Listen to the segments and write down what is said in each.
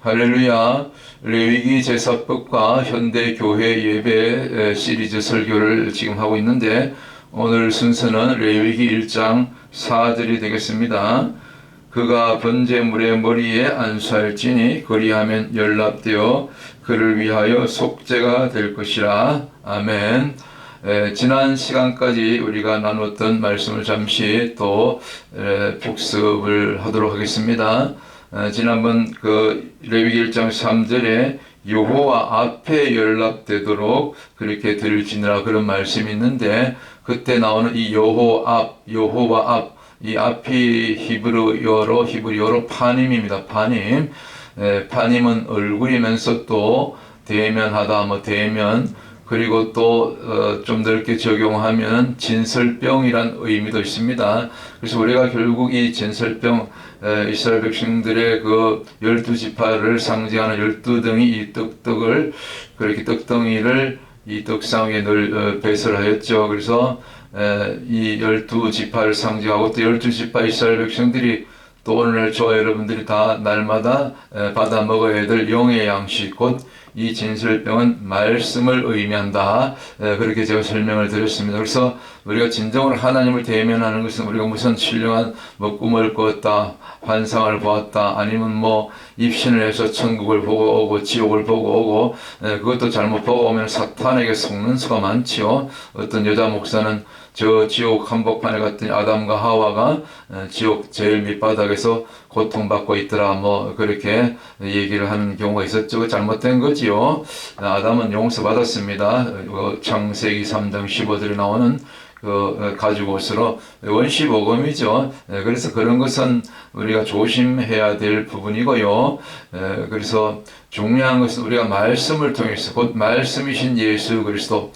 할렐루야. 레위기 제사법과 현대 교회 예배 시리즈 설교를 지금 하고 있는데, 오늘 순서는 레위기 1장 4절이 되겠습니다. 그가 번제물의 머리에 안수할지니 그리하면 연락되어 그를 위하여 속죄가 될 것이라. 아멘. 지난 시간까지 우리가 나눴던 말씀을 잠시 또 복습을 하도록 하겠습니다. 지난번 그 레위기 1장 3절에 여호와 앞에 연락되도록 그렇게 들을지니라 그런 말씀이 있는데, 그때 나오는 이 여호와 앞, 이 앞이 히브리어로 파님입니다. 파님. 파님은 얼굴이면서 또 대면하다, 대면, 그리고 또 좀 넓게 적용하면 진설병이란 의미도 있습니다. 그래서 우리가 결국 이 진설병, 이스라엘 백성들의 그 12지파를 상징하는 12덩이 이 떡떡을, 그렇게 떡덩이를 이 떡상에 늘 배설하였죠. 그래서 이 12지파를 상징하고 또 12지파 이스라엘 백성들이 또 오늘날 저와 여러분들이 다 날마다 받아 먹어야 될 영의 양식, 곧 이 진설병은 말씀을 의미한다. 그렇게 제가 설명을 드렸습니다. 그래서 우리가 진정으로 하나님을 대면하는 것은 우리가 무슨 신령한 꿈을 꿨다, 환상을 보았다, 아니면 입신을 해서 천국을 보고 오고 지옥을 보고 오고, 그것도 잘못 보고 오면 사탄에게 속는 수가 많지요. 어떤 여자 목사는 저 지옥 한복판에 갔더니 아담과 하와가 지옥 제일 밑바닥에서 고통받고 있더라, 그렇게 얘기를 하는 경우가 있었죠. 잘못된 거지요. 아담은 용서받았습니다. 창세기 3장 15절에 나오는 가죽 옷으로 원시복음이죠. 그래서 그런 것은 우리가 조심해야 될 부분이고요. 그래서 중요한 것은 우리가 말씀을 통해서, 곧 말씀이신 예수 그리스도,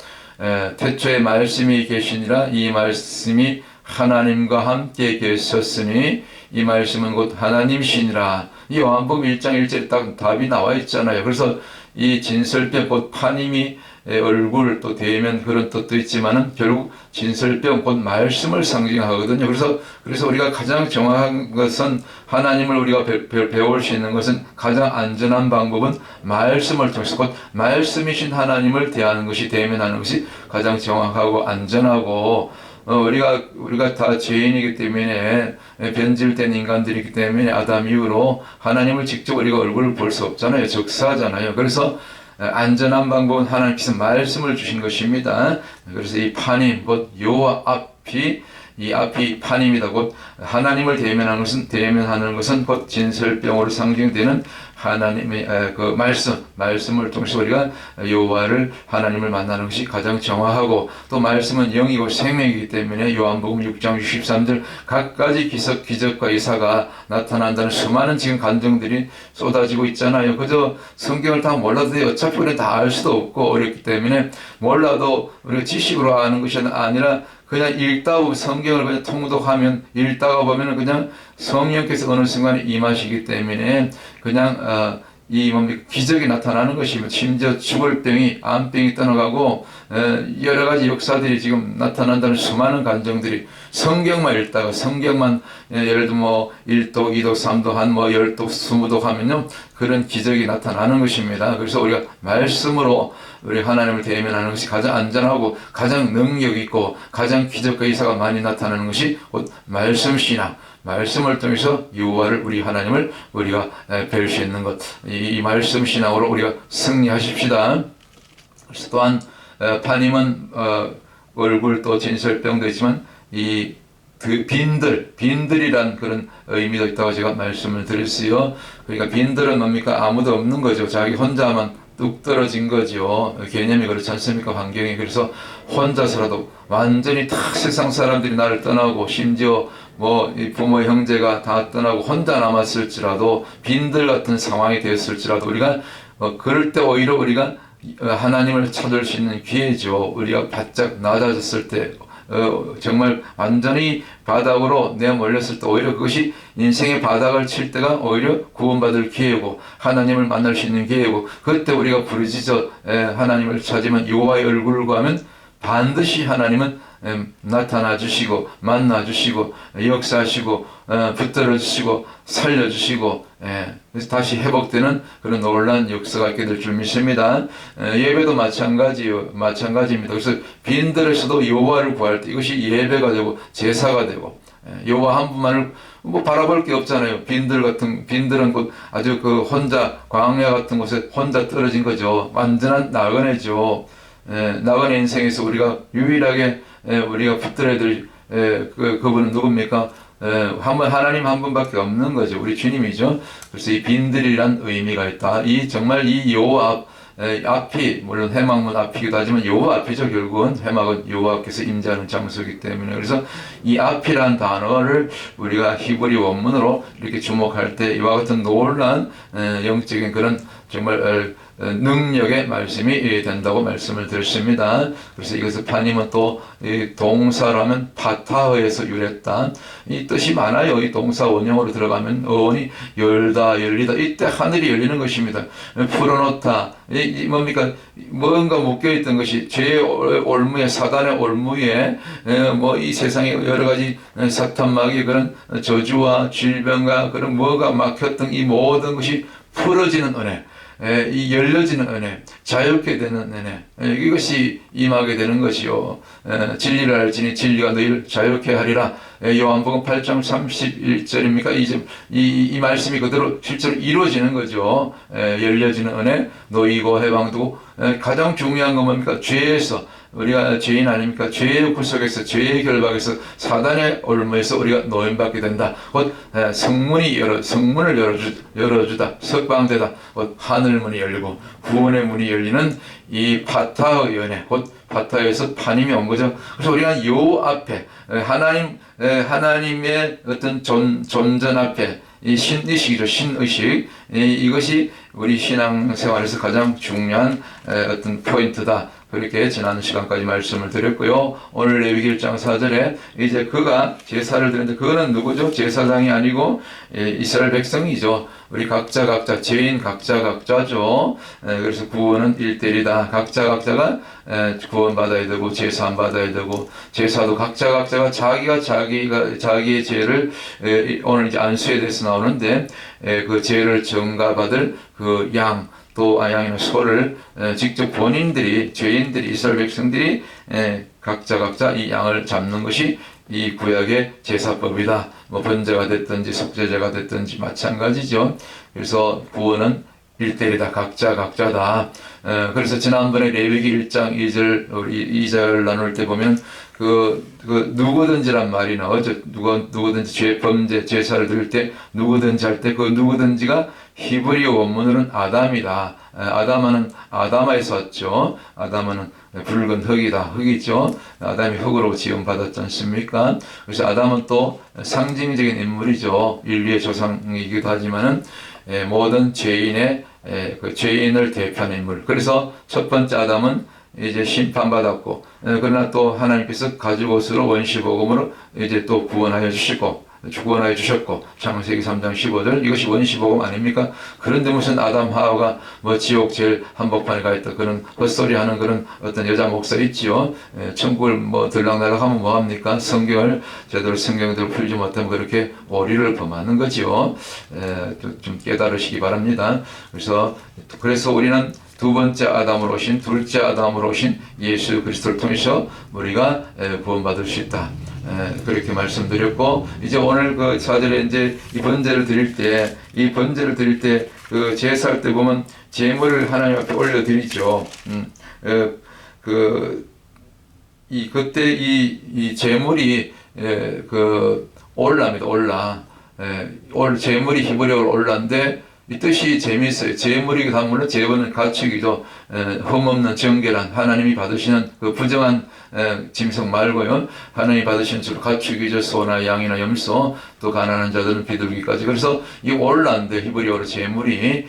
태초에 말씀이 계시니라 이 말씀이 하나님과 함께 계셨으니 이 말씀은 곧 하나님이시니라. 이 요한복음 1장 1절에 딱 답이 나와 있잖아요. 그래서 이 진설병, 곧 파님이 얼굴 또 대면 그런 뜻도 있지만은 결국 진설병 곧 말씀을 상징하거든요. 그래서 우리가 가장 정확한 것은, 하나님을 우리가 배울 수 있는 것은 가장 안전한 방법은 말씀을 통해서, 곧 말씀이신 하나님을 대하는 것이, 대면하는 것이 가장 정확하고 안전하고, 우리가 다 죄인이기 때문에, 변질된 인간들이기 때문에 아담 이후로 하나님을 직접 우리가 얼굴을 볼 수 없잖아요. 적사하잖아요. 그래서 안전한 방법은 하나님께서 말씀을 주신 것입니다. 그래서 이 파님, 곧 여호와 앞이, 이 앞이 파님이다. 곧 하나님을 대면하는 것은 곧 진설병으로 상징되는 하나님의 그 말씀을 통해서 우리가 여호와를, 하나님을 만나는 것이 가장 정확하고, 또 말씀은 영이고 생명이기 때문에 요한복음 6장 63절 갖가지 기적과 이사가 나타난다는 수많은 지금 간증들이 쏟아지고 있잖아요. 그저 성경을 다 몰라도 돼요. 어차피 우리는 다 알 수도 없고 어렵기 때문에, 몰라도 우리가 지식으로 아는 것이 아니라 그냥 성경을 그냥 통독하면, 읽다가 보면은 그냥 성령께서 어느 순간에 임하시기 때문에 그냥 기적이 나타나는 것이며, 심지어 죽을 병이, 암병이 떠나가고 여러 가지 역사들이 지금 나타난다는 수많은 간증들이, 성경만 읽다가, 성경만 예를 들어 1독, 2독, 3독, 한 10독, 20독 하면요, 그런 기적이 나타나는 것입니다. 그래서 우리가 말씀으로 우리 하나님을 대면하는 것이 가장 안전하고 가장 능력 있고 가장 기적과 이사가 많이 나타나는 것이 곧 말씀신앙, 말씀을 통해서 여호와를, 우리 하나님을 우리가 뵐 수 있는 것, 이 말씀신앙으로 우리가 승리하십시다. 그래서 또한 파님은 얼굴, 또 진설병도 있지만 이 빈들이란 그런 의미도 있다고 제가 말씀을 드렸어요. 그러니까 빈들은 뭡니까? 아무도 없는 거죠. 자기 혼자만 뚝 떨어진 거죠. 개념이 그렇지 않습니까? 환경이. 그래서 혼자서라도 완전히 다 세상 사람들이 나를 떠나고, 심지어 부모 형제가 다 떠나고 혼자 남았을지라도, 빈들 같은 상황이 되었을지라도, 우리가 그럴 때 오히려 우리가 하나님을 찾을 수 있는 기회죠. 우리가 바짝 낮아졌을 때, 정말 완전히 바닥으로 내몰렸을 때, 오히려 그것이 인생의 바닥을 칠 때가 오히려 구원받을 기회고 하나님을 만날 수 있는 기회고, 그때 우리가 부르짖어 하나님을 찾으면, 여호와의 얼굴을 구하면 반드시 하나님은 나타나 주시고 만나 주시고 역사하시고 붙들어 주시고 살려 주시고 그래서 다시 회복되는 그런 놀라운 역사가 있게 될 줄 믿습니다. 예배도 마찬가지입니다. 그래서 빈들에서도 여호와를 구할 때 이것이 예배가 되고 제사가 되고 여호와 한 분만을 뭐 바라볼 게 없잖아요. 빈들은 곧 아주 그 혼자 광야 같은 곳에 혼자 떨어진 거죠. 완전한 나그네죠. 나그네 인생에서 우리가 유일하게 우리가 붙들어야 될 그분은 누굽니까? 하나님 한 분밖에 없는 거죠. 우리 주님이죠. 그래서 이 빈들이란 의미가 있다. 정말 이 여호와 앞이 물론 회막문 앞이기도 하지만 여호와 앞이죠. 결국은 회막은 여호와께서 임재하는 장소이기 때문에 그래서 이 앞이란 단어를 우리가 히브리 원문으로 이렇게 주목할 때 이와 같은 놀라운 영적인 그런 정말 능력의 말씀이 된다고 말씀을 드렸습니다. 그래서 이것을 파님은 또 동사라면 파타흐에서 유랬다. 이 뜻이 많아요. 이 동사 원형으로 들어가면 어원이 열다 열리다 이때 하늘이 열리는 것입니다. 풀어놓다 뭡니까? 뭔가 묶여있던 것이 죄의 올무에 사단의 올무에 뭐 이 세상에 여러 가지 사탄마귀의 그런 저주와 질병과 그런 뭐가 막혔던 이 모든 것이 풀어지는 은혜, 이 열려지는 은혜, 자유케 되는 은혜, 이것이 임하게 되는 것이요. 진리를 알지니 진리가 너희를 자유케 하리라. 요한복음 8장 31절입니까? 이 말씀이 그대로 실제로 이루어지는 거죠. 열려지는 은혜, 노이고 해방되고 가장 중요한 건 뭡니까? 죄에서 우리가 죄인 아닙니까? 죄의 구속에서 죄의 결박에서 사단의 올무에서 우리가 노임받게 된다. 곧 성문을 열어주다. 석방되다. 곧 하늘문이 열리고 구원의 문이 열리는 이 파타의 은혜, 곧 파타에서 파님이 온 거죠. 그래서 우리가 요 앞에 하나님의 어떤 존전 앞에 이 신의식이죠. 신의식. 이것이 우리 신앙생활에서 가장 중요한 어떤 포인트다. 그렇게 지난 시간까지 말씀을 드렸고요. 오늘 레위기 1장 4절에 이제 그가 제사를 드렸는데 그거는 누구죠? 제사장이 아니고 이스라엘 백성이죠. 우리 각자 죄인 각자죠. 그래서 구원은 1대1이다. 각자가 구원받아야 되고 제사 안 받아야 되고 제사도 각자가 자기의 죄를 오늘 이제 안수에 대해서 나오는데 그 죄를 전가받을 그 양 또 양이나 소를 직접 본인들이 죄인들이 이스라엘 백성들이 각자 이 양을 잡는 것이 이 구약의 제사법이다. 뭐 번제가 됐든지 속죄제가 됐든지 마찬가지죠. 그래서 구원은 1대1이다. 각자다. 그래서 지난번에 레위기 1장 2절 나눌 때 보면 그 누구든지란 말이 나오죠. 누구든지 범죄 제사를 드릴 때 누구든지 할 때 그 누구든지가 히브리 원문으로는 아담이다. 아담에서 왔죠. 아담은 붉은 흙이죠. 아담이 흙으로 지음받았지 않습니까? 그래서 아담은 또 상징적인 인물이죠. 인류의 조상이기도 하지만은 모든 죄인의 그 죄인을 대표하는 인물. 그래서 첫 번째 아담은 이제 심판받았고, 그러나 또 하나님께서 가죽옷으로 원시복음으로 이제 또 구원하여 주셨고, 창세기 3장 15절, 이것이 원시복음 아닙니까? 그런데 무슨 아담 하와가 뭐 지옥 제일 한복판에 가 있다, 그런 헛소리 하는 그런 어떤 여자 목사 있지요. 천국을 뭐 들락날락 하면 뭐합니까? 성경을 풀지 못하면 그렇게 오리를 범하는 거지요. 좀 깨달으시기 바랍니다. 그래서 우리는 두 번째 아담으로 오신, 둘째 아담으로 오신 예수 그리스도를 통해서 우리가 구원받을 수 있다. 그렇게 말씀드렸고, 이제 오늘 그 4절에 이제 이 번제를 드릴 때, 그 제사할 때 보면 제물을 하나님 앞에 올려드리죠. 그때 이 제물이 올랍니다. 제물이 히브리어로 올라인데 이 뜻이 재미있어요. 제물이 물론 제물은 가축이죠. 흠없는 정결한 하나님이 받으시는 그 부정한 짐승 말고요. 하나님이 받으시는 주로 가축이죠. 소나 양이나 염소, 또 가난한 자들은 비둘기까지. 그래서 이 올라인데 히브리어로 제물이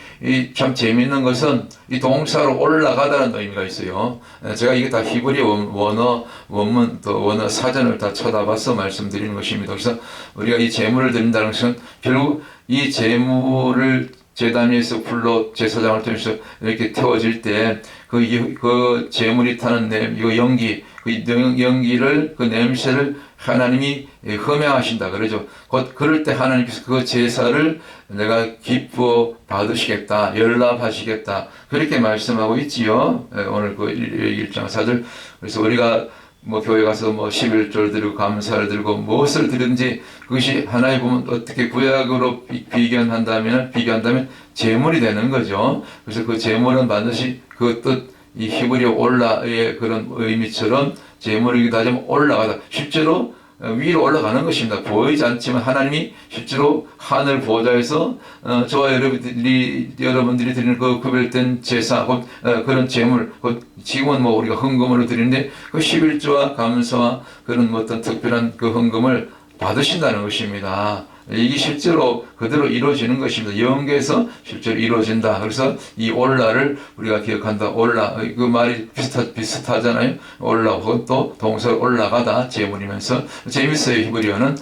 참 재미있는 것은 이 동사로 올라가다는 의미가 있어요. 제가 이게 다 히브리 원문 또 원어 사전을 다 쳐다봐서 말씀드리는 것입니다. 그래서 우리가 이 제물을 드린다는 것은 결국 이 제물을 제단 위에서 불로 제사장을 통해서 이렇게 태워질 때 그 제물이 타는 이거 연기, 그 연기를, 그 냄새를 하나님이 흠양하신다 그러죠. 곧 그럴 때 하나님께서 그 제사를 내가 기뻐 받으시겠다, 연락하시겠다 그렇게 말씀하고 있지요. 오늘 그 1장 4절. 그래서 우리가 뭐 교회 가서 뭐 11절 드리고 감사를 드리고 무엇을 드리든지 그것이 하나의 보면 어떻게 구약으로 비교한다면 제물이 되는 거죠. 그래서 그 제물은 반드시 그 뜻, 이 히브리어 올라의 그런 의미처럼 제물이기도 하지만 올라가다 실제로 위로 올라가는 것입니다. 보이지 않지만 하나님이 실제로 하늘 보좌에서 저와 여러분들이 드리는 그 구별된 제사, 곧 그런 제물, 곧 지금은 뭐 우리가 헌금으로 드리는데 그 11조와 감사와 그런 어떤 특별한 그 헌금을 받으신다는 것입니다. 이게 실제로 그대로 이루어지는 것입니다. 영계에서 실제로 이루어진다. 그래서 이 올라를 우리가 기억한다. 올라, 그 말이 비슷하잖아요. 올라, 또 동서 올라가다, 제물이면서. 재밌어요, 히브리어는.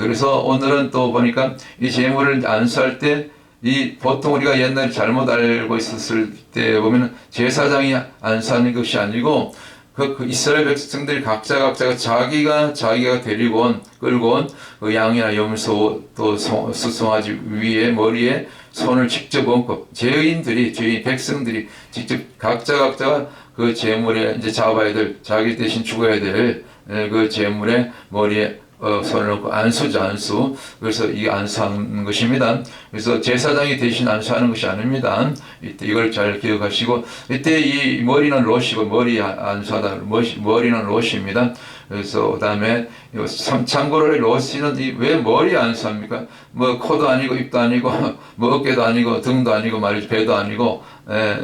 그래서 오늘은 또 보니까 이 제물을 안수할 때 보통 우리가 옛날에 잘못 알고 있었을 때 보면 제사장이 안수하는 것이 아니고 그 이스라엘 백성들이 각자가 자기가 끌고 온 그 양이나 염소 또 수송아지 위에 머리에 손을 직접 얹고 백성들이 직접 각자가 그 제물에 이제 잡아야 될, 자기 대신 죽어야 될 그 제물에 머리에 손을 얹고 안수. 그래서 이 안수하는 것입니다. 그래서 제사장이 대신 안수하는 것이 아닙니다. 이걸 잘 기억하시고, 이때 이 머리는 롯이고, 머리 안수하다, 머리는 롯입니다. 그래서 그다음에 참고로 롯이는 왜 머리 안수합니까? 뭐 코도 아니고 입도 아니고 뭐 어깨도 아니고 등도 아니고 말이죠, 배도 아니고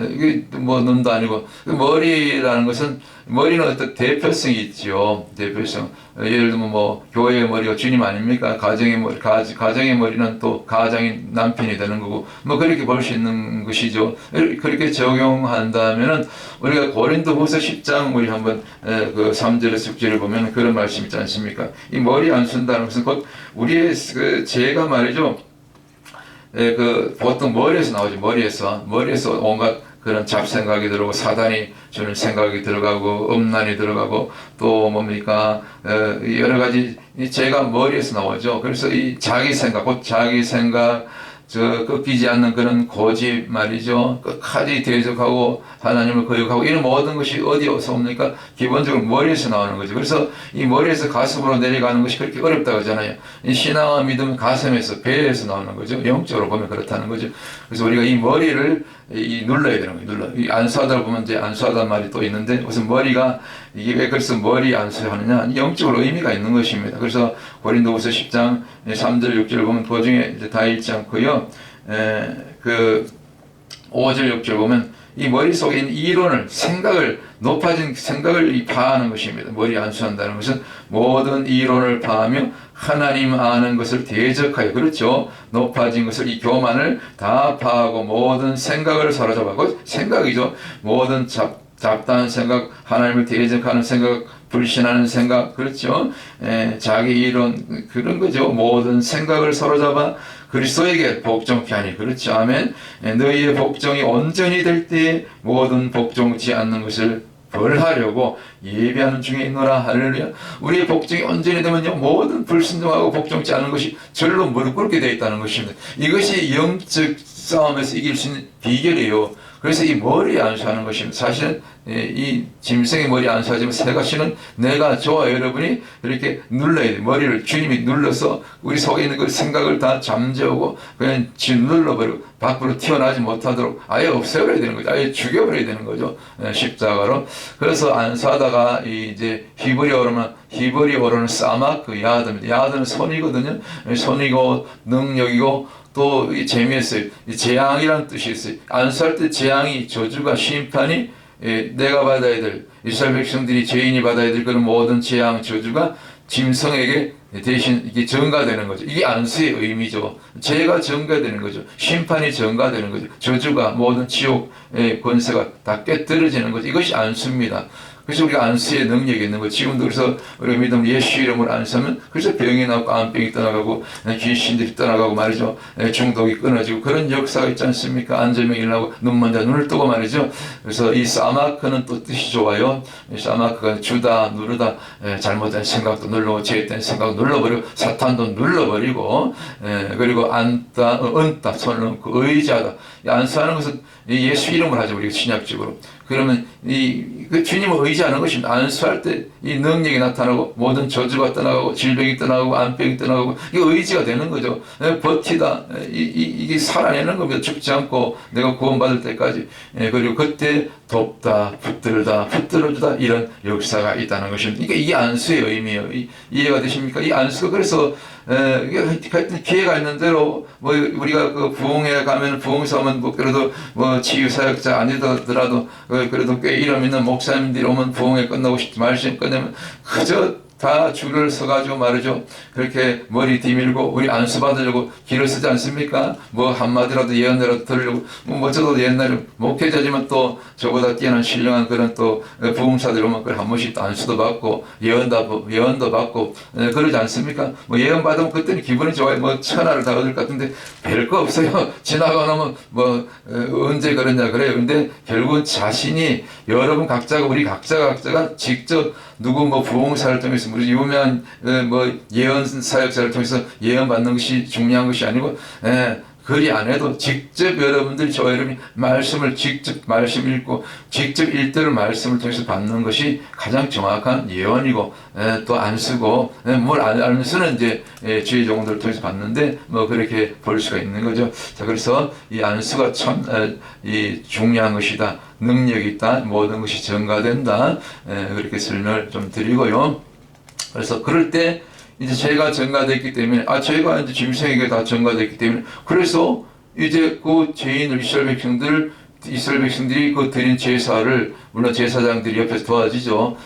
이게 뭐 눈도 아니고 머리라는 것은 머리는 어떤 대표성이 있죠. 대표성. 예를 들면 뭐 교회의 머리가 주님 아닙니까? 가정의 머리는 또 가장이 남편이 되는 거고 뭐 그렇게 볼 수 있는 것이죠. 그렇게 적용한다면은 우리가 고린도후서 10장 우리 한번 그 3절에서 6절을 보면 그런 말씀 있지 않습니까? 이 머리 안 쓴다는 것은 곧 우리의 그 죄가 말이죠. 그 보통 머리에서 나오죠. 머리에서 온갖 그런 잡생각이 들어오고 사단이 주는 생각이 들어가고 음란이 들어가고 또 뭡니까 여러 가지 죄가 머리에서 나오죠. 그래서 이 자기 생각 꺾이지 않는 그런 고집 말이죠. 끝까지 대적하고 하나님을 거역하고 이런 모든 것이 어디서 옵니까? 기본적으로 머리에서 나오는 거죠. 그래서 이 머리에서 가슴으로 내려가는 것이 그렇게 어렵다고 하잖아요. 이 신앙과 믿음은 가슴에서, 배에서 나오는 거죠. 영적으로 보면 그렇다는 거죠. 그래서 우리가 이 머리를 눌러야 되는 거예요. 이 안수하다 보면 이제 안수하다는 말이 또 있는데 무슨 머리가 이게 왜 그래서 머리 안수하느냐? 영적으로 의미가 있는 것입니다. 그래서 고린도후서 10장 3절 6절 보면 그 중에 이제 다 읽지 않고요. 그 5절 6절 보면 이 머릿속에 있는 이론을 높아진 생각을 파하는 것입니다. 머리 안수한다는 것은 모든 이론을 파하며 하나님 아는 것을 대적하여, 그렇죠. 높아진 것을, 이 교만을 다 파하고 모든 생각을 사로잡고, 생각이죠. 모든 잡다한 생각, 하나님을 대적하는 생각, 불신하는 생각, 그렇죠. 자기 이론, 그런 거죠. 모든 생각을 사로잡아 그리스도에게 복종케 하니, 그렇죠. 아멘. 너희의 복종이 온전히 될 때에 모든 복종치 않는 것을 벌하려고 예비하는 중에 있노라. 할렐루야. 우리의 복종이 온전히 되면요, 모든 불순종하고 복종치 않는 것이 절로 무릎 꿇게 되어 있다는 것입니다. 이것이 영적 싸움에서 이길 수 있는 비결이에요. 그래서 이 머리에 안수하는 것입니다. 사실은 이 짐승의 머리에 안수하지만 새가시는 내가 저와 여러분이 이렇게 눌러야 돼요. 머리를 주님이 눌러서 우리 속에 있는 그 생각을 다 잠재우고 그냥 눌러버리고 밖으로 튀어나오지 못하도록 아예 없애버려야 되는 거죠. 아예 죽여버려야 되는 거죠. 십자가로. 그래서 안수하다가 이제 히브리어로는 사마크, 야드입니다. 야드는 손이거든요. 손이고 능력이고 또 재미있어요. 재앙이라는 뜻이 있어요. 안수할 때 재앙이, 저주가, 심판이 내가 받아야 될, 이스라엘 백성들이 죄인이 받아야 될 그런 모든 재앙, 저주가 짐승에게 대신 이게 전가되는 거죠. 이게 안수의 의미죠. 죄가 전가되는 거죠. 심판이 전가되는 거죠. 저주가, 모든 지옥의 권세가 다 깨뜨려지는 거죠. 이것이 안수입니다. 그래서 우리가 안수의 능력이 있는 거. 지금도 그래서 우리가 믿으면 예수 이름으로 안수하면 그래서 병이 나고 암병이 떠나가고 귀신들이 떠나가고 말이죠. 중독이 끊어지고 그런 역사가 있지 않습니까? 안절병이 일어나고 눈먼 자 눈을 뜨고 말이죠. 그래서 이 사마크는 또 뜻이 좋아요. 이 사마크가 주다 누르다, 잘못된 생각도 눌러고 죄된 생각도 눌러버리고 사탄도 눌러버리고, 그리고 안다 은다 손을 얹고 의지하다. 안수하는 것은 예수 이름을 하죠. 우리가 신약적으로. 그러면 그 주님을 의지하는 것입니다. 안수할 때 이 능력이 나타나고 모든 저주가 떠나가고 질병이 떠나가고 암병이 떠나가고 이게 의지가 되는 거죠. 버티다. 이게 살아내는 겁니다. 죽지 않고 내가 구원받을 때까지. 그리고 그때 돕다, 붙들어주다 이런 역사가 있다는 것입니다. 그러니까 이게 안수의 의미예요. 이해가 되십니까? 이 안수가 그래서 하여튼 기회가 있는 대로 뭐 우리가 그 부흥회 가면 부흥사 오면 뭐 그래도 뭐 치유 사역자 아니더라도 그래도 꽤 이름 있는 목사님들이 오면 부흥회 끝나고 말씀 끝내면 그저 다 줄을 서가지고 말이죠. 그렇게 머리 뒤밀고 우리 안수 받으려고 길을 쓰지 않습니까? 뭐 한마디라도 예언이라도 들으려고 뭐 저도 옛날에 목회자지만 또 저보다 뛰어난 신령한 그런 또 부흥사들 오면 그걸 한 번씩 또 안수도 받고 예언도 받고 그러지 않습니까? 뭐 예언 받으면 그때는 기분이 좋아요. 뭐 천하를 다 얻을 것 같은데 별거 없어요. 지나가 나면 뭐 언제 그러냐 그래요. 근데 결국은 자신이 여러분 각자가 우리 각자가 직접 누구 뭐 부흥사를 통해서 우리 유명한 뭐 예언 사역자를 통해서 예언 받는 것이 중요한 것이 아니고 그리 안 해도 직접 여러분들이 저 여러분이 말씀을 직접 말씀 읽고 직접 일대로 말씀을 통해서 받는 것이 가장 정확한 예언이고 또 안수고 뭘 안수는 이제 주의 종들을 통해서 받는데 뭐 그렇게 볼 수가 있는 거죠. 자 그래서 이 안수가 참 이 중요한 것이다. 능력이 있다. 모든 것이 전가된다. 그렇게 설명을 좀 드리고요. 그래서 그럴 때 이제 제가 전가됐기 때문에 저희가 이제 짐승에게 다 전가됐기 때문에 그래서 이제 그 죄인을 이스라엘 백성들이 그 드린 제사를 물론 제사장들이 옆에서 도와주죠.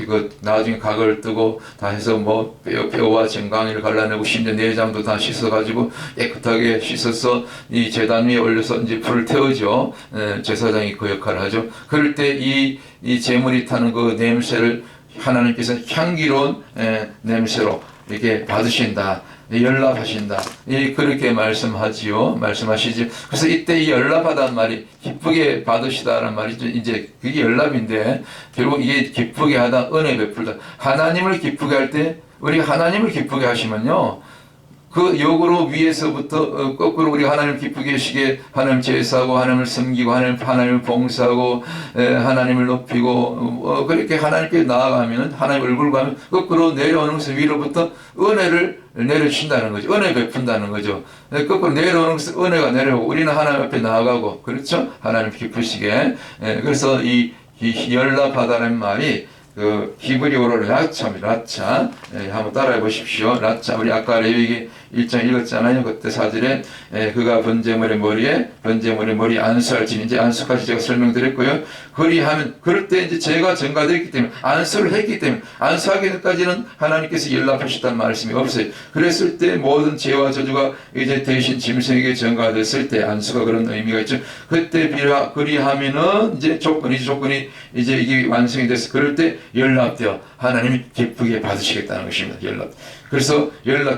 그 나중에 각을 뜨고 다 해서 뭐 뼈와 정강이를 갈라내고 심지어 내장도 다 씻어가지고 깨끗하게 씻어서 이 제단 위에 올려서 이제 불을 태우죠. 제사장이 그 역할을 하죠. 그럴 때 이 제물이 타는 그 냄새를 하나님께서 향기로운 냄새로 이렇게 받으신다. 연락하신다. 그렇게 말씀하시죠. 그래서 이때 이 연락하다는 말이 기쁘게 받으시다라는 말이죠. 이제 그게 연락인데 결국 이게 기쁘게 하다, 은혜 베풀다. 하나님을 기쁘게 할 때 우리가 하나님을 기쁘게 하시면요. 그 역으로 위에서부터 거꾸로 우리 하나님을 기쁘게 하시게 하나님 제사하고 하나님을 섬기고 하나님을 봉사하고 하나님을 높이고 그렇게 하나님께 나아가면 하나님 얼굴 가면 거꾸로 내려오는 것은 위로부터 은혜를 내려주신다는 거죠. 은혜 베푼다는 거죠. 거꾸로 내려오는 것은 은혜가 내려오고 우리는 하나님 앞에 나아가고 그렇죠. 하나님 기쁘시게. 그래서 이 연락하다는 말이 그 히브리어로 라차입니다. 라차. 한번 따라해 보십시오. 라차. 우리 아까 레위기 1장 읽었잖아요. 그때 4절에 그가 번제물의 머리 안수할지니 이제 안수까지 제가 설명드렸고요. 그리하면 그럴 때 이제 제가 전가됐기 때문에 안수를 했기 때문에 안수하기까지는 하나님께서 연락하셨다는 말씀이 없어요. 그랬을 때 모든 죄와 저주가 이제 대신 짐승에게 전가됐을 때 안수가 그런 의미가 있죠. 그때 그리하면은 이제 조건이 이제 이게 완성이 돼서 그럴 때 연락되어 하나님이 기쁘게 받으시겠다는 것입니다. 그래서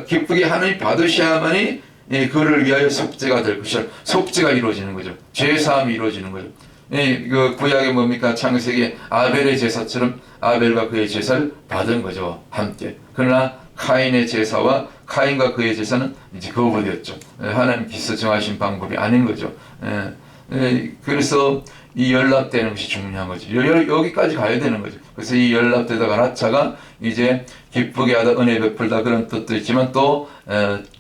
기쁘게 하나님 받으셔야만이 그를 위하여 속죄가 될 것이라 속죄가 이루어지는 거죠. 죄사함이 이루어지는 거죠. 그 구약에 뭡니까? 창세기 아벨의 제사처럼 아벨과 그의 제사를 받은 거죠. 함께. 그러나 카인의 제사와 카인과 그의 제사는 이제 거부되었죠. 하나님께서 정하신 방법이 아닌 거죠. 그래서 이 연락되는 것이 중요한 거죠. 여기까지 가야 되는 거죠. 그래서 이 연락되다가 라차가 이제 기쁘게 하다, 은혜 베풀다 그런 뜻도 있지만 또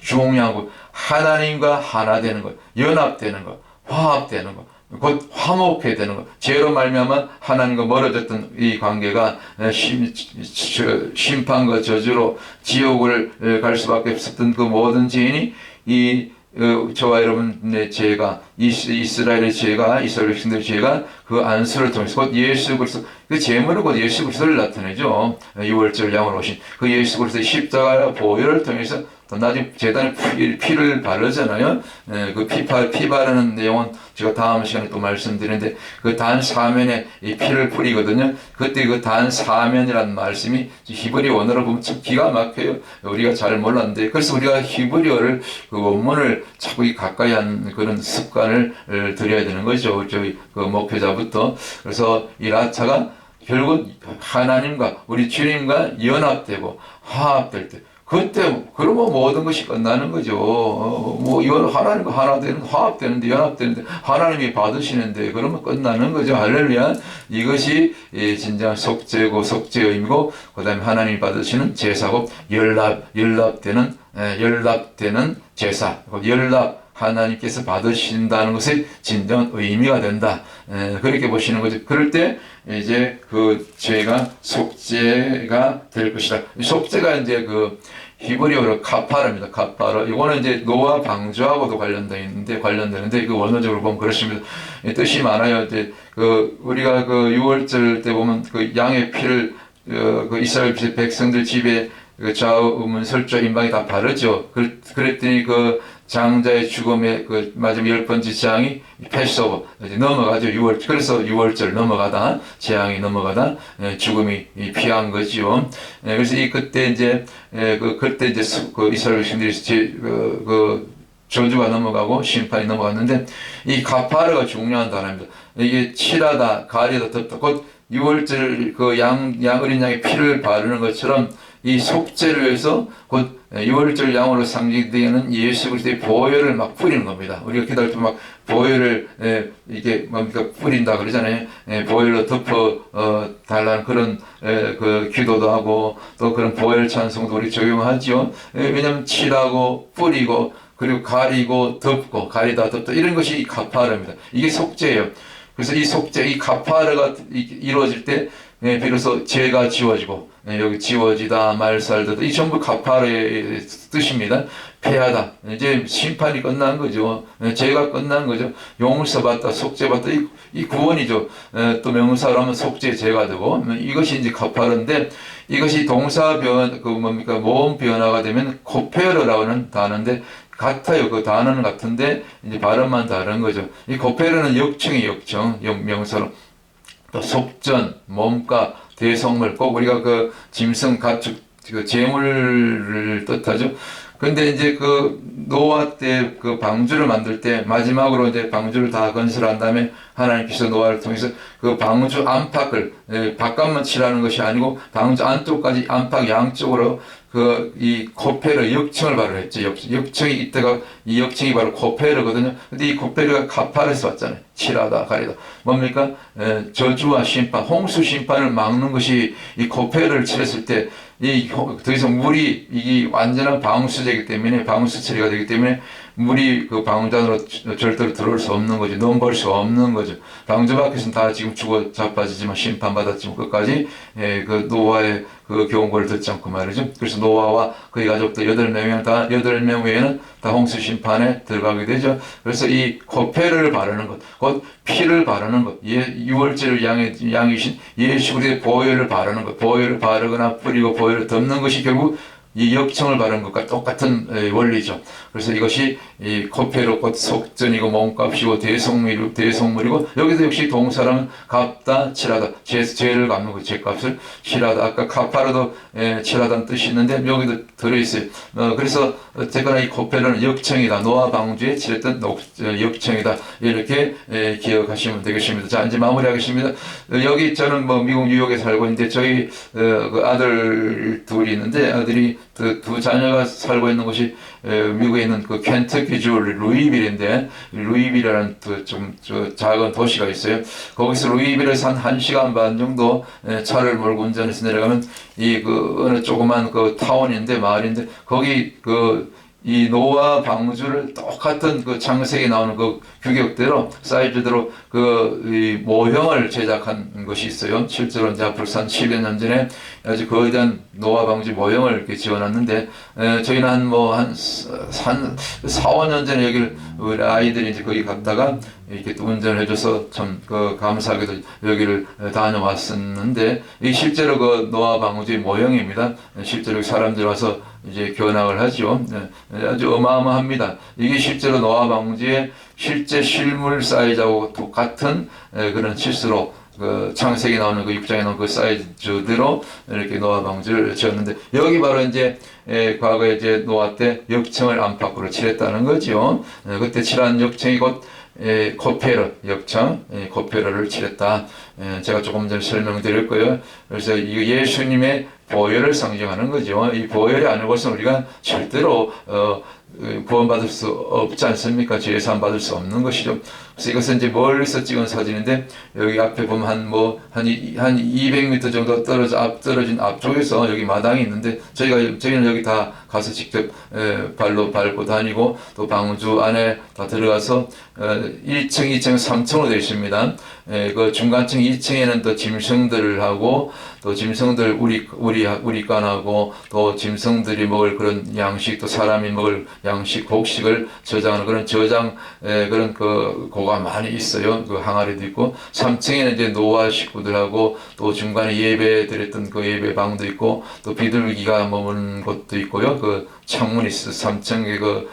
중요한 거 하나님과 하나 되는 것, 연합되는 것, 화합되는 것, 곧 화목해 되는 것. 죄로 말미암아 하나님과 멀어졌던 이 관계가 심판과 저주로 지옥을 갈 수밖에 없었던 그 모든 죄인이 저와 여러분의 죄가 이스라엘의 죄가 이스라엘 백성들의 죄가 그 안수를 통해서 곧 예수 그리스도 그 제물은 곧 예수 그리스도를 나타내죠. 6월절 양으로 오신 그 예수 그리스도의 십자가 보혈을 통해서 또 나중에 제단에 피를 바르잖아요. 그 피 바르는 내용은 제가 다음 시간에 또 말씀드리는데 그 단 사면에 이 피를 뿌리거든요. 그때 그 단 사면이라는 말씀이 히브리 원어로 보면 참 기가 막혀요. 우리가 잘 몰랐는데 그래서 우리가 히브리어를 그 원문을 자꾸 가까이 한 그런 습관을 들여야 되는 거죠. 저희 그 목회자부터. 그래서 이 라차가 결국 하나님과 우리 주님과 연합되고 화합될 때 그때 그러면 모든 것이 끝나는 거죠. 뭐 이건 하나님과 하나 되는 화합되는데 연합되는데 하나님이 받으시는데 그러면 끝나는 거죠. 할렐루야. 이것이 진정 속죄고 속죄의 의미고 그다음에 하나님이 받으시는 제사고 연락되는 제사. 연락 하나님께서 받으신다는 것의 진정 의미가 된다. 그렇게 보시는 거죠. 그럴 때 이제 그 죄가 속죄가 될 것이다. 속죄가 이제 그 히브리어로 카파르입니다. 카파르. 이거는 이제 노아 방주하고도 관련되는데 그 원어적으로 보면 그렇습니다. 뜻이 많아요. 이제 그 우리가 그 6월절 때 보면 그 양의 피를 그 이스라엘 백성들 집에 그 좌우 설조 임방이 다 바르죠. 그랬더니 그 장자의 죽음의 그 마지막 10번째 재앙이 패스오버 넘어가죠. 6월 그래서 6월절 넘어가다 재앙이 넘어가다 죽음이 피한 거지요. 그래서 그때 이제 그때 이제 그 이스라엘 백성들이 그 저주가 넘어가고 심판이 넘어갔는데 이 가파르가 중요한 단어입니다. 이게 칠하다 가리다 덮다 곧 6월절 그 어린 양의 피를 바르는 것처럼 이 속죄를 위해서 곧 6월절 양으로 상징되는 예수 그리스도의 보혈을 막 뿌리는 겁니다. 우리가 기도할 때 막 보혈을 이게 뭡니까 뿌린다 그러잖아요. 보혈로 덮어 달라는 그런 그 기도도 하고 또 그런 보혈 찬송도 우리 적용하죠. 왜냐하면 칠하고 뿌리고 그리고 가리고 덮고 가리다 덮다 이런 것이 가파르입니다. 이게 속죄예요. 그래서 이 속죄, 이 가파르가 이루어질 때 비로소 죄가 지워지고 여기 지워지다 말살다 이 전부 가파르의 뜻입니다. 패하다 이제 심판이 끝난 거죠. 죄가 끝난 거죠. 용서받다 속죄받다 이 구원이죠. 또 명사로 하면 속죄 죄가 되고 이것이 이제 가파르인데 이것이 동사 변 그 뭡니까 모음 변화가 되면 코페르라고 하는 단어인데 같아요. 그 단어는 같은데 이제 발음만 다른 거죠. 이 코페르는 역청이 역청 명사로 또 속전, 몸가, 대성물, 꼭 우리가 그 짐승, 가축, 그 재물을 뜻하죠. 근데 이제 그 노아 때 그 방주를 만들 때 마지막으로 이제 방주를 다 건설한 다음에 하나님께서 노아를 통해서 그 방주 안팎을 바깥만 칠하는 것이 아니고 방주 안쪽까지 안팎 양쪽으로 그 이 코페르 역청을 바로 했죠. 역청이 이때가 이 역청이 바로 코페르거든요. 근데 이 코페르가 가파르에서 왔잖아요. 칠하다 가리다 뭡니까? 저주와 심판, 홍수 심판을 막는 것이 이 코페르를 칠했을 때 더 이상 물이 이게 완전한 방수제이기 때문에 방수 처리가 되기 때문에 물이 그 방주 안으로 절대로 들어올 수 없는 거죠. 넘볼 수 없는 거죠. 방주 밖에서는 다 지금 죽어 자빠지지만 심판받았지만 끝까지 그 노아의 그 경고를 듣지 않고 말이죠. 그래서 노아와 그의 가족들 8명 외에는 다 홍수 심판에 들어가게 되죠. 그래서 이 코페르를 바르는 것, 곧 피를 바르는 것, 유월절 양이신 예수 그리스도의 보혈을 바르는 것, 보혈을 바르거나 뿌리고 보혈을 덮는 것이 결국 이 역청을 바르는 것과 똑같은 원리죠. 그래서 이것이 이 코페르 곧 속전이고 몸값이고 대성물이고 여기서 역시 동사라면 갚다 칠하다 죄를 갚는 거 죄값을 칠하다 아까 카파르도 칠하다는 뜻이 있는데 여기도 들어있어요. 그래서 어쨌거나 이 코페르는 역청이다. 노아 방주에 칠했던 역청이다. 이렇게 기억하시면 되겠습니다. 자 이제 마무리하겠습니다. 여기 저는 뭐 미국 뉴욕에 살고 있는데 저희 그 아들 둘이 있는데 아들이 두 자녀가 살고 있는 곳이 미국에 있는 그 켄터키주 루이빌인데 루이빌이라는 좀 작은 도시가 있어요. 거기서 루이빌에서 한 1시간 반 정도 차를 몰고 운전해서 내려가면 이 그 어느 조그만 그 타운인데 마을인데 거기 이 노아 방주를 똑같은 그 창세기에 나오는 그 규격대로 사이즈대로 이 모형을 제작한 것이 있어요. 실제로 이제 앞으로 한 10여 년 전에 아주 거대한 노아 방주 모형을 이렇게 지어놨는데 저희는 한 4, 5년 전에 여기를 우리 아이들이 이제 거기 갔다가 이렇게 또 운전해줘서 참 감사하게도 여기를 다녀왔었는데 이 실제로 그 노아 방주의 모형입니다. 실제로 사람들 와서 이제 견학을 하죠. 네, 아주 어마어마합니다. 이게 실제로 노아 방주의 실제 실물 사이즈하고 똑같은 그런 치수로 그 창세기 나오는 그 6장에 나오는 그 사이즈대로 이렇게 노아 방주를 지었는데, 여기 바로 이제 과거에 이제 노아 때 역청을 안팎으로 칠했다는 거죠. 그때 칠한 역청이 곧 코페르 역청, 코페르를 칠했다. 제가 조금 전에 설명드릴 거예요. 그래서 이 예수님의 보혈을 상징하는 거죠. 이 보혈이 아닌 것은 우리가 절대로 구원받을 수 없지 않습니까? 죄사함 받을 수 없는 것이죠. 그래서 이것은 이제 멀리서 찍은 사진인데, 여기 앞에 보면 한 200m 정도 떨어진 앞쪽에서 여기 마당이 있는데, 저희는 여기 다 가서 직접 발로 밟고 다니고, 또 방주 안에 다 들어가서 1층, 2층, 3층으로 되어 있습니다. 그 중간층 2층에는 또 짐승들을 하고, 또 짐승들 우리관하고, 또 짐승들이 먹을 그런 양식, 또 사람이 먹을 양식, 곡식을 저장하는 그런 그런 고가 많이 있어요. 그 항아리도 있고, 3층에는 이제 노아 식구들하고, 또 중간에 예배 드렸던 그 예배방도 있고, 또 비둘기가 머무는 곳도 있고요. 그 창문이 있어, 3층에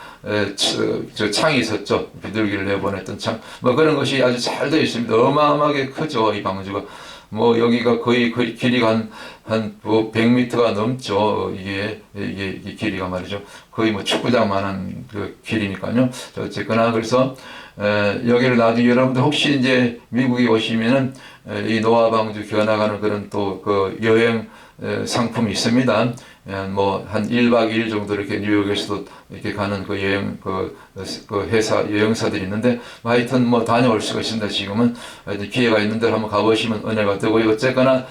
저 창이 있었죠. 비둘기를 내보냈던 창. 뭐 그런 것이 아주 잘 되어 있습니다. 어마어마하게 크죠, 이 방주가. 뭐 여기가 거의 길이가 한 100m가 넘죠. 이게 길이가 말이죠. 거의 뭐 축구장만한 그 길이니까요. 어쨌거나 그래서 여기를 나중에 여러분들 혹시 이제 미국에 오시면은 이 노아 방주 견학하는 그런 또 그 여행 상품이 있습니다. 뭐 한 1박 2일 정도 이렇게 뉴욕에서도 이렇게 가는 그 여행 그 회사 여행사들이 있는데, 하여튼 뭐 다녀올 수가 있습니다. 지금은 하여튼 기회가 있는 데로 한번 가보시면 은혜가 되고요. 어쨌거나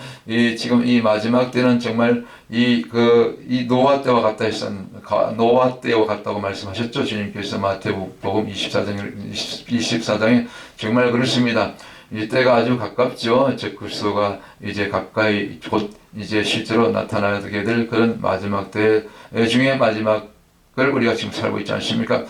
지금 이 마지막 때는 정말 이 노아 때와 같다 노아 때와 같다고 말씀하셨죠. 주님께서 마태복음 24장에 정말 그렇습니다. 이 때가 아주 가깝죠. 즉 그리스도가 이제 가까이 곧 이제 실제로 나타나게 될 그런 마지막 때 중에 마지막을 우리가 지금 살고 있지 않습니까?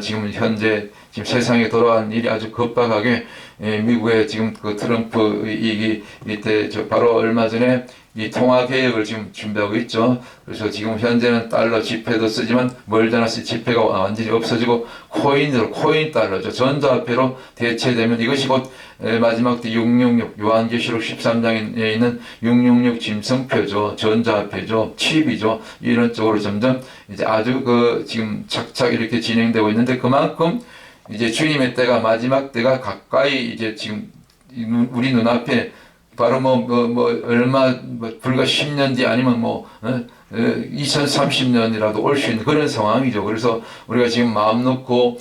지금 현재 지금 세상에 돌아간 일이 아주 급박하게, 미국의 지금 그 트럼프 이때 바로 얼마 전에 이 통화 개혁을 지금 준비하고 있죠. 그래서 지금 현재는 달러 지폐도 쓰지만 멀지 않아서 지폐가 완전히 없어지고 코인 달러죠. 전자화폐로 대체되면 이것이 곧 마지막 때 666 요한계시록 13장에 있는 666 짐승표죠. 전자화폐죠. 칩이죠. 이런 쪽으로 점점 이제 아주 지금 착착 이렇게 진행되고 있는데, 그만큼 이제 주님의 때가 마지막 때가 가까이 이제 지금 우리 눈앞에 바로 불과 10년 뒤 아니면 2030년이라도 올 수 있는 그런 상황이죠. 그래서 우리가 지금 마음 놓고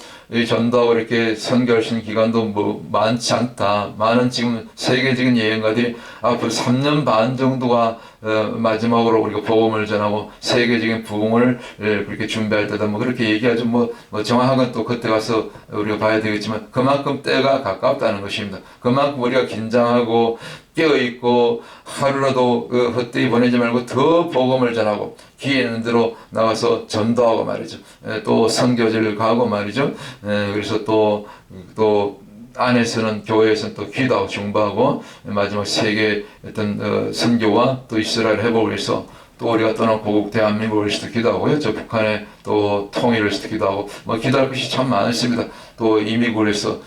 전도하고 이렇게 선교할 수 있는 기간도 많지 않다. 많은 지금 세계적인 여행가들이 앞으로 3년 반 정도가 마지막으로 우리가 복음을 전하고 세계적인 부흥을 그렇게 준비할 때다. 그렇게 얘기하죠. 정확한 건 또 그때 가서 우리가 봐야 되겠지만, 그만큼 때가 가깝다는 것입니다. 그만큼 우리가 긴장하고 깨어있고 하루라도 헛되이 보내지 말고 더 복음을 전하고 기회 있는 대로 나가서 전도하고 말이죠. 또 선교지를 가고 말이죠. 그래서 또 안에서는 교회에서는 또 기도하고 중보하고 마지막 세계 어떤 선교와 또 이스라엘 회복을 위해서 또 우리가 떠난 고국 대한민국을 위해서도 기도하고요. 저 북한의 또 통일을 위해서도 기도하고 기도할 것이 참 많습니다. 또 이민국을 위해서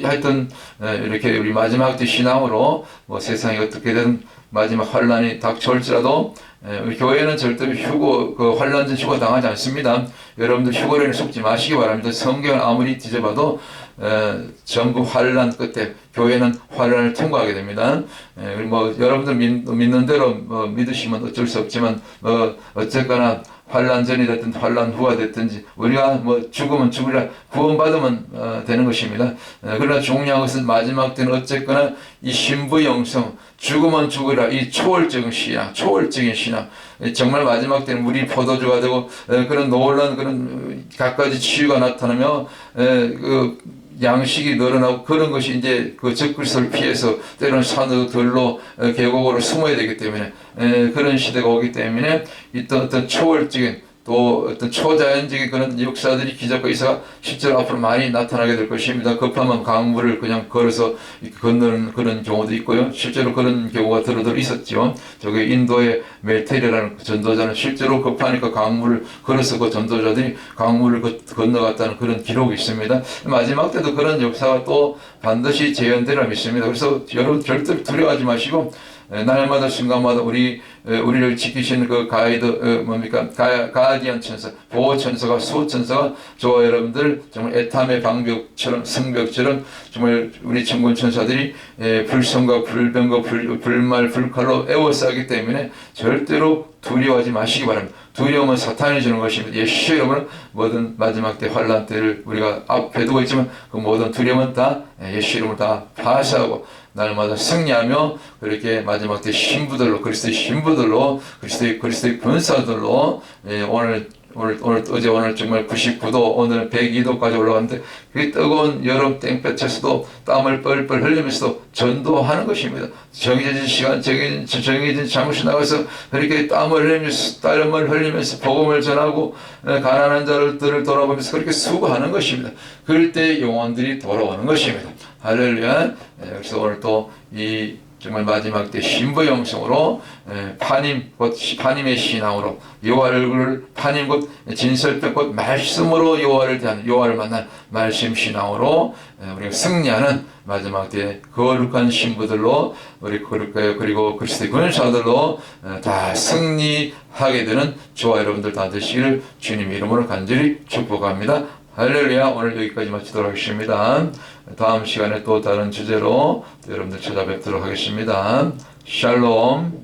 하여튼 이렇게 우리 마지막 때 신앙으로 세상이 어떻게든 마지막 환란이 닥쳐올지라도 우리 교회는 절대로 환란전 휴고 당하지 않습니다. 여러분들 휴거리에 속지 마시기 바랍니다. 성경을 아무리 뒤져봐도 전부 환란 끝에 교회는 환란을 통과하게 됩니다. 여러분들 믿는 대로 믿으시면 어쩔 수 없지만 어쨌거나 환란 전이 됐든 환란 후가 됐든지 우리가 죽으면 죽으리라 구원받으면 되는 것입니다. 그러나 중요한 것은 마지막 때는 어쨌거나 이 신부영성 죽으면 죽으리라 이 초월적인 신앙 정말 마지막 때는 물이 포도주가 되고 그런 놀라운 그런 갖가지 치유가 나타나며 양식이 늘어나고 그런 것이 이제 그 적그리스도를 피해서 때로는 산으로 들로 계곡으로 숨어야 되기 때문에 그런 시대가 오기 때문에 어떤 초월적인 또 어떤 초자연적인 그런 역사들이 기적과 이사가 실제로 앞으로 많이 나타나게 될 것입니다. 급하면 강물을 그냥 걸어서 건너는 그런 경우도 있고요. 실제로 그런 경우가 들어들 있었죠. 저기 인도의 메테리라는 전도자는 실제로 급하니까 강물을 걸어서 그 전도자들이 강물을 건너갔다는 그런 기록이 있습니다. 마지막 때도 그런 역사가 또 반드시 재현되리라 믿습니다. 그래서 여러분 절대 두려워하지 마시고 날마다 순간마다 우리를 지키시는 그 가이드 가디언 천사, 보호 천사가 수호 천사가 저와 여러분들 정말 애탐의 방벽처럼 성벽처럼 정말 우리 천군 천사들이 불성과 불병과 불말 불칼로 에워싸기 때문에 절대로 두려워하지 마시기 바랍니다. 두려움은 사탄이 주는 것입니다. 예수 이름으로 모든 마지막 때 환란 때를 우리가 앞에 두고 있지만 그 모든 두려움은 다 예수 이름으로 다 파쇄하고 날마다 승리하며 그렇게 마지막 때 신부들로 그리스도의 신부들로 그리스도의 군사들로 어제 오늘 정말 99도 오늘은 102도까지 올라갔는데 그 뜨거운 여름 땡볕에서도 땀을 뻘뻘 흘리면서도 전도하는 것입니다. 정해진 시간 정해진 잠시 나가서 그렇게 땀을 흘리면서 복음을 전하고 가난한 자들을 돌아보면서 그렇게 수고하는 것입니다. 그럴 때 영혼들이 돌아오는 것입니다. 할렐루야. 그래서 오늘 또 이 정말 마지막 때 신부 영성으로 파님의 신앙으로 여호와를 파님 곧 진설병 곧 말씀으로 여호와를 만난 말씀 신앙으로 우리가 승리하는 마지막 때 거룩한 신부들로 그리고 그리스도의 군사들로 다 승리하게 되는 저와 여러분들 다 되시기를 주님 이름으로 간절히 축복합니다. 할렐루야. 오늘 여기까지 마치도록 하겠습니다. 다음 시간에 또 다른 주제로 여러분들 찾아뵙도록 하겠습니다. 샬롬.